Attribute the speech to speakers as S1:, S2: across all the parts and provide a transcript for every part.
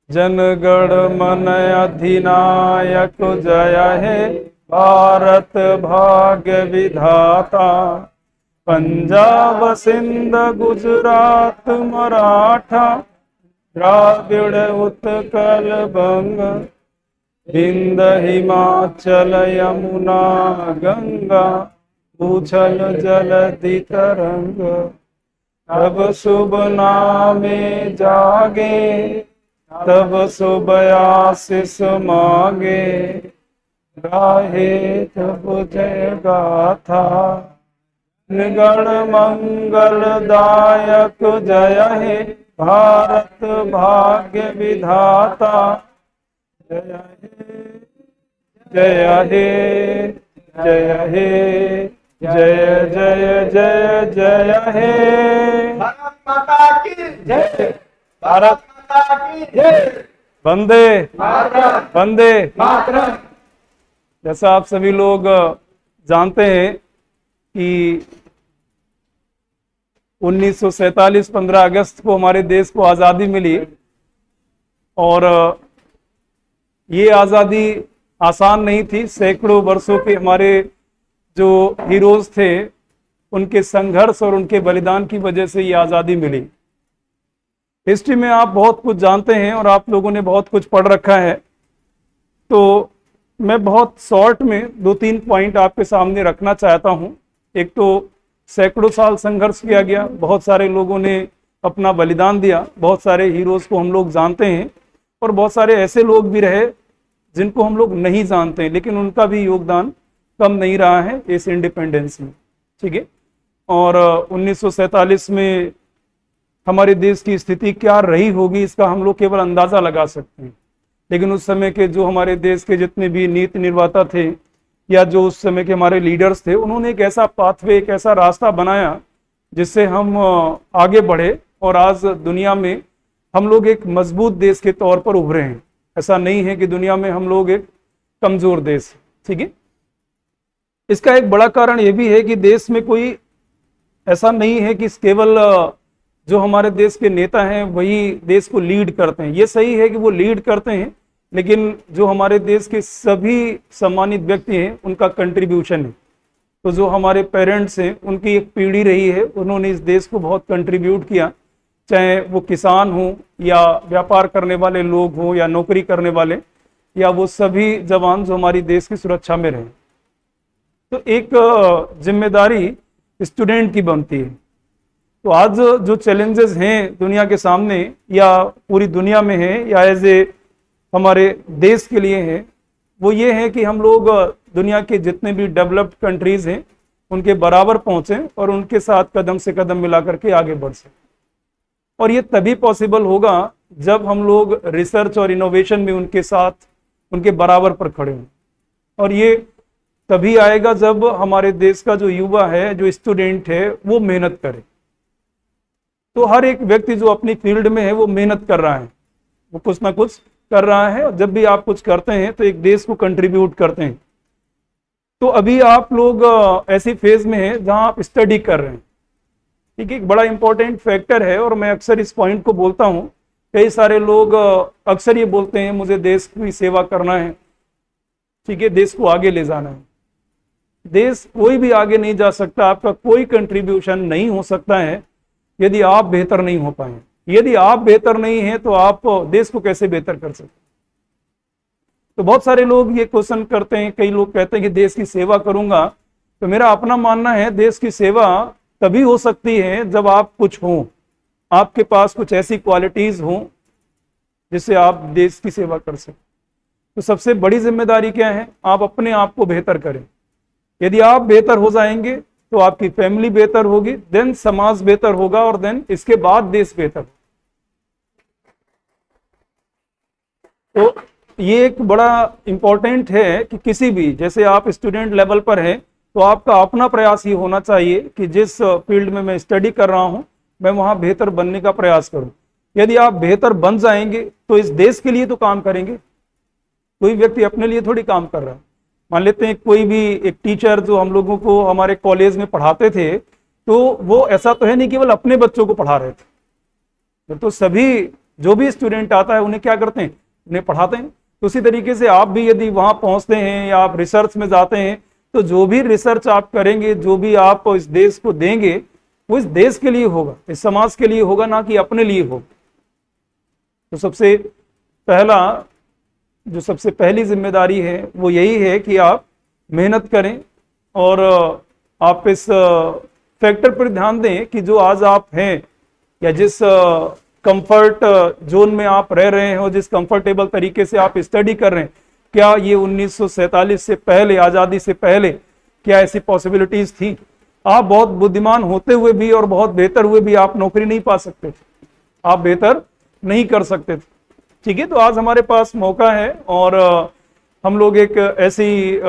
S1: जनगण मन अधिनायक जय हे भारत भाग्य विधाता। पंजाब सिंध गुजरात मराठा द्राविड़ उत्कल बंग विंध्य हिमाचल यमुना गंगा उछल जलधि तरंग। तब शुभ नामे जागे तब शुभ आशीष मांगे गाहे तब जय गाथा। गण मंगल दायक जय हे भारत भाग्य विधाता। जय हे जय हे जय जय जय जय हे।
S2: भारत माता की जय।
S1: भारत
S2: माता की जय।
S1: वंदे
S2: मातरम।
S1: वंदे
S2: मातरम।
S1: जैसा आप सभी लोग जानते हैं कि 1947 15 अगस्त को हमारे देश को आज़ादी मिली और ये आज़ादी आसान नहीं थी। सैकड़ों वर्षों के हमारे जो हीरोज थे उनके संघर्ष और उनके बलिदान की वजह से ये आज़ादी मिली। हिस्ट्री में आप बहुत कुछ जानते हैं और आप लोगों ने बहुत कुछ पढ़ रखा है, तो मैं बहुत शॉर्ट में 2-3 पॉइंट आपके सामने रखना चाहता हूं। एक तो सैकड़ों साल संघर्ष किया गया, बहुत सारे लोगों ने अपना बलिदान दिया, बहुत सारे हीरोज को हम लोग जानते हैं और बहुत सारे ऐसे लोग भी रहे जिनको हम लोग नहीं जानते हैं, लेकिन उनका भी योगदान कम नहीं रहा है इस इंडिपेंडेंस में। ठीक है। और 1947 में हमारे देश की स्थिति क्या रही होगी इसका हम लोग केवल अंदाजा लगा सकते हैं, लेकिन उस समय के जो हमारे देश के जितने भी नीति निर्माता थे या जो उस समय के हमारे लीडर्स थे, उन्होंने एक ऐसा पाथवे, एक ऐसा रास्ता बनाया जिससे हम आगे बढ़े और आज दुनिया में हम लोग एक मजबूत देश के तौर पर उभरे हैं। ऐसा नहीं है कि दुनिया में हम लोग एक कमजोर देश। ठीक है। इसका एक बड़ा कारण यह भी है कि देश में कोई ऐसा नहीं है कि केवल जो हमारे देश के नेता हैं वही देश को लीड करते हैं। ये सही है कि वो लीड करते हैं, लेकिन जो हमारे देश के सभी सम्मानित व्यक्ति हैं उनका कंट्रीब्यूशन है। तो जो हमारे पेरेंट्स हैं उनकी एक पीढ़ी रही है, उन्होंने इस देश को बहुत कंट्रीब्यूट किया, चाहे वो किसान हों या व्यापार करने वाले लोग हों या नौकरी करने वाले या वो सभी जवान जो हमारी देश की सुरक्षा में रहे। तो एक जिम्मेदारी स्टूडेंट की बनती है। तो आज जो चैलेंजेस हैं दुनिया के सामने या पूरी दुनिया में हैं या एज ए हमारे देश के लिए हैं, वो ये है कि हम लोग दुनिया के जितने भी डेवलप्ड कंट्रीज हैं उनके बराबर पहुंचें और उनके साथ कदम से कदम मिला करके आगे बढ़ सकें। और ये तभी पॉसिबल होगा जब हम लोग रिसर्च और इनोवेशन में उनके साथ, उनके बराबर पर खड़े हों। और ये तभी आएगा जब हमारे देश का जो युवा है, जो स्टूडेंट है, वो मेहनत करे। तो हर एक व्यक्ति जो अपनी फील्ड में है वो मेहनत कर रहा है, वो कुछ ना कुछ कर रहा है, और जब भी आप कुछ करते हैं तो एक देश को कंट्रीब्यूट करते हैं। तो अभी आप लोग ऐसी फेज में हैं जहां आप स्टडी कर रहे हैं। ठीक है। एक बड़ा इंपॉर्टेंट फैक्टर है और मैं अक्सर इस पॉइंट को बोलता हूं। कई सारे लोग अक्सर ये बोलते हैं मुझे देश की सेवा करना है, ठीक है, देश को आगे ले जाना है। देश कोई भी आगे नहीं जा सकता, आपका कोई कंट्रीब्यूशन नहीं हो सकता है यदि आप बेहतर नहीं हो पाए। यदि आप बेहतर नहीं हैं तो आप देश को कैसे बेहतर कर सकते। तो बहुत सारे लोग ये क्वेश्चन करते हैं, कई लोग कहते हैं कि देश की सेवा करूंगा। तो मेरा अपना मानना है देश की सेवा तभी हो सकती है जब आप कुछ हो, आपके पास कुछ ऐसी क्वालिटीज हो जिससे आप देश की सेवा कर सकें। तो सबसे बड़ी जिम्मेदारी क्या है? आप अपने आप को बेहतर करें। यदि आप बेहतर हो जाएंगे तो आपकी फैमिली बेहतर होगी, देन समाज बेहतर होगा और देन इसके बाद देश बेहतर। तो ये एक बड़ा इंपॉर्टेंट है कि किसी भी, जैसे आप स्टूडेंट लेवल पर हैं तो आपका अपना प्रयास ये होना चाहिए कि जिस फील्ड में मैं स्टडी कर रहा हूं मैं वहां बेहतर बनने का प्रयास करूं। यदि आप बेहतर बन जाएंगे तो इस देश के लिए तो काम करेंगे। कोई व्यक्ति अपने लिए थोड़ी काम कर रहा है। मान लेते हैं कोई भी एक टीचर जो हम लोगों को हमारे कॉलेज में पढ़ाते थे, तो वो ऐसा तो है नहीं केवल अपने बच्चों को पढ़ा रहे थे, तो सभी जो भी स्टूडेंट आता है उन्हें क्या करते हैं, उन्हें पढ़ाते हैं। तो उसी तरीके से आप भी यदि वहां पहुंचते हैं या आप रिसर्च में जाते हैं, तो जो भी रिसर्च आप करेंगे, जो भी आप इस देश को देंगे, वो इस देश के लिए होगा, इस समाज के लिए होगा, ना कि अपने लिए होगा। तो सबसे पहली जिम्मेदारी है वो यही है कि आप मेहनत करें और आप इस फैक्टर पर ध्यान दें कि जो आज आप हैं या जिस कंफर्ट जोन में आप रह रहे हो, जिस कंफर्टेबल तरीके से आप स्टडी कर रहे हैं, क्या ये 1947 से पहले, आजादी से पहले क्या ऐसी पॉसिबिलिटीज थी? आप बहुत बुद्धिमान होते हुए भी और बहुत बेहतर हुए भी आप नौकरी नहीं पा सकते थे, आप बेहतर नहीं कर सकते थे। ठीक है, तो आज हमारे पास मौका है और हम लोग एक ऐसी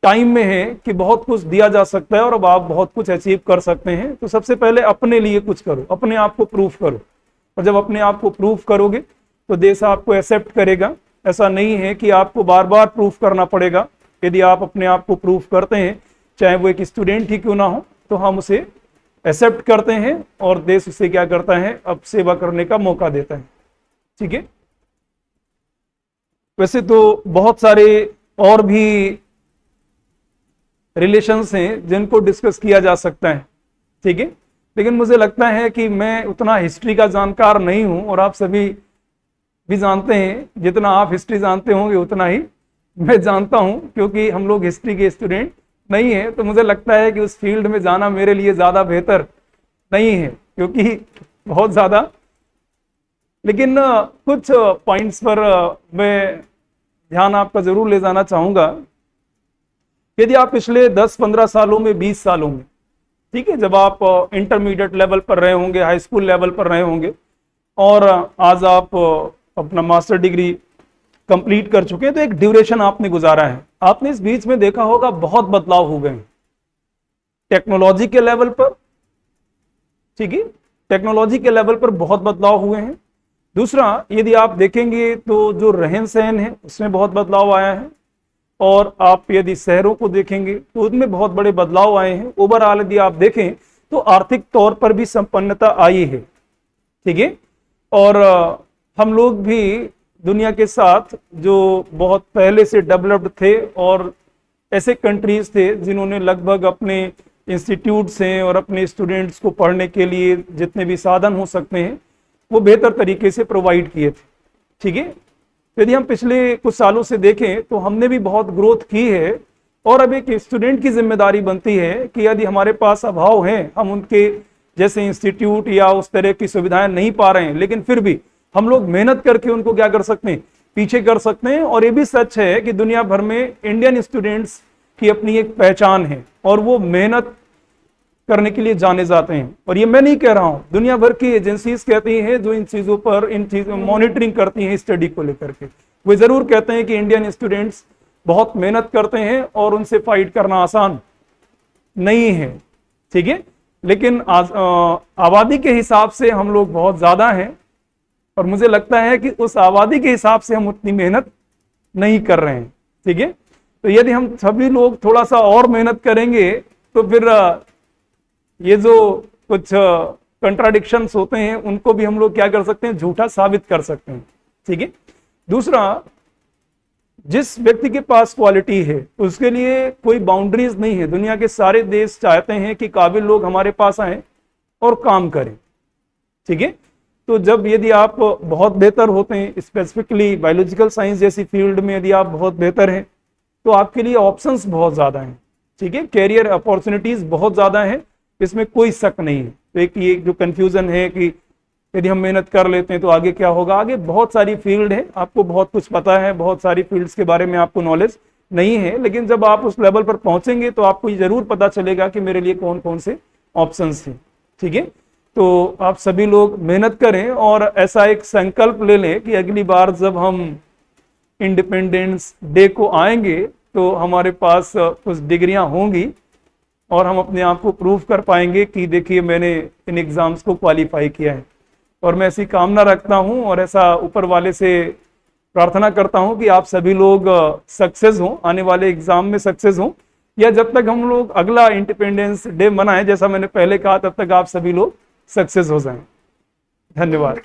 S1: टाइम में है कि बहुत कुछ दिया जा सकता है और अब आप बहुत कुछ अचीव कर सकते हैं। तो सबसे पहले अपने लिए कुछ करो, अपने आप को प्रूफ करो, और जब अपने आप को प्रूफ करोगे तो देश आपको एक्सेप्ट करेगा। ऐसा नहीं है कि आपको बार बार प्रूफ करना पड़ेगा। यदि आप अपने आप को प्रूफ करते हैं, चाहे वो एक स्टूडेंट ही क्यों ना हो, तो हम उसे एक्सेप्ट करते हैं और देश उसे क्या करता है, अब सेवा करने का मौका देता है। ठीक है, वैसे तो बहुत सारे और भी रिलेशंस हैं जिनको डिस्कस किया जा सकता है। ठीक है, लेकिन मुझे लगता है कि मैं उतना हिस्ट्री का जानकार नहीं हूं और आप सभी भी जानते हैं, जितना आप हिस्ट्री जानते होंगे उतना ही मैं जानता हूं, क्योंकि हम लोग हिस्ट्री के स्टूडेंट नहीं है। तो मुझे लगता है कि उस फील्ड में जाना मेरे लिए ज्यादा बेहतर नहीं है, क्योंकि बहुत ज्यादा, लेकिन कुछ पॉइंट्स पर मैं ध्यान आपका जरूर ले जाना चाहूंगा। यदि आप पिछले 10-15 सालों में, 20 सालों में, ठीक है, जब आप इंटरमीडिएट लेवल पर रहे होंगे, हाई स्कूल लेवल पर रहे होंगे और आज आप अपना मास्टर डिग्री कंप्लीट कर चुके हैं, तो एक ड्यूरेशन आपने गुजारा है। आपने इस बीच में देखा होगा बहुत बदलाव हो गए हैं टेक्नोलॉजी के लेवल पर। ठीक है, टेक्नोलॉजी के लेवल पर बहुत बदलाव हुए हैं। दूसरा, यदि आप देखेंगे तो जो रहन सहन है उसमें बहुत बदलाव आया है, और आप यदि शहरों को देखेंगे तो उनमें बहुत बड़े बदलाव आए हैं। ओवरऑल यदि आप देखें तो आर्थिक तौर पर भी संपन्नता आई है। ठीक है, और हम लोग भी दुनिया के साथ जो बहुत पहले से डेवलप्ड थे, और ऐसे कंट्रीज थे जिन्होंने लगभग अपने इंस्टीट्यूट्स हैं और अपने स्टूडेंट्स को पढ़ने के लिए जितने भी साधन हो सकते हैं वो बेहतर तरीके से प्रोवाइड किए थे। ठीक है, यदि हम पिछले कुछ सालों से देखें तो हमने भी बहुत ग्रोथ की है, और अब एक स्टूडेंट की जिम्मेदारी बनती है कि यदि हमारे पास अभाव है, हम उनके जैसे इंस्टीट्यूट या उस तरह की सुविधाएं नहीं पा रहे हैं, लेकिन फिर भी हम लोग मेहनत करके उनको क्या कर सकते हैं, पीछे कर सकते हैं। और ये भी सच है कि दुनिया भर में इंडियन स्टूडेंट्स की अपनी एक पहचान है और वो मेहनत करने के लिए जाने जाते हैं। और ये मैं नहीं कह रहा हूं, दुनिया भर की एजेंसीज कहती हैं जो इन चीजों पर, इन चीजों मॉनिटरिंग करती हैं स्टडी को लेकर के, वो जरूर कहते हैं कि इंडियन स्टूडेंट्स बहुत मेहनत करते हैं और उनसे फाइट करना आसान नहीं है। ठीक है, लेकिन आबादी के हिसाब से हम लोग बहुत ज्यादा हैं, और मुझे लगता है कि उस आबादी के हिसाब से हम उतनी मेहनत नहीं कर रहे हैं। ठीक है, तो यदि हम सभी लोग थोड़ा सा और मेहनत करेंगे तो फिर ये जो कुछ कंट्राडिक्शंस होते हैं उनको भी हम लोग क्या कर सकते हैं, झूठा साबित कर सकते हैं। ठीक है, दूसरा, जिस व्यक्ति के पास क्वालिटी है उसके लिए कोई बाउंड्रीज नहीं है। दुनिया के सारे देश चाहते हैं कि काबिल लोग हमारे पास आए और काम करें। ठीक है, तो जब यदि आप बहुत बेहतर होते हैं, स्पेसिफिकली बायोलॉजिकल साइंस जैसी फील्ड में यदि आप बहुत बेहतर हैं, तो आपके लिए ऑप्शंस बहुत ज्यादा हैं। ठीक है, कैरियर अपॉर्चुनिटीज बहुत ज्यादा हैं, इसमें कोई शक नहीं है। तो एक ये जो कंफ्यूजन है कि यदि हम मेहनत कर लेते हैं तो आगे क्या होगा, आगे बहुत सारी फील्ड है, आपको बहुत कुछ पता है, बहुत सारी फील्ड्स के बारे में आपको नॉलेज नहीं है, लेकिन जब आप उस लेवल पर पहुंचेंगे तो आपको ये जरूर पता चलेगा कि मेरे लिए कौन कौन से ऑप्शंस हैं। ठीक है, तो आप सभी लोग मेहनत करें और ऐसा एक संकल्प ले लें कि अगली बार जब हम इंडिपेंडेंस डे को आएंगे तो हमारे पास कुछ डिग्रियां होंगी और हम अपने आप को प्रूव कर पाएंगे कि देखिए मैंने इन एग्जाम्स को क्वालिफाई किया है। और मैं ऐसी कामना रखता हूं और ऐसा ऊपर वाले से प्रार्थना करता हूं कि आप सभी लोग सक्सेस हों, आने वाले एग्जाम में सक्सेस हों, या जब तक हम लोग अगला इंडिपेंडेंस डे मनाएं, जैसा मैंने पहले कहा, तब तक आप सभी लोग सक्सेस हो जाएं। धन्यवाद।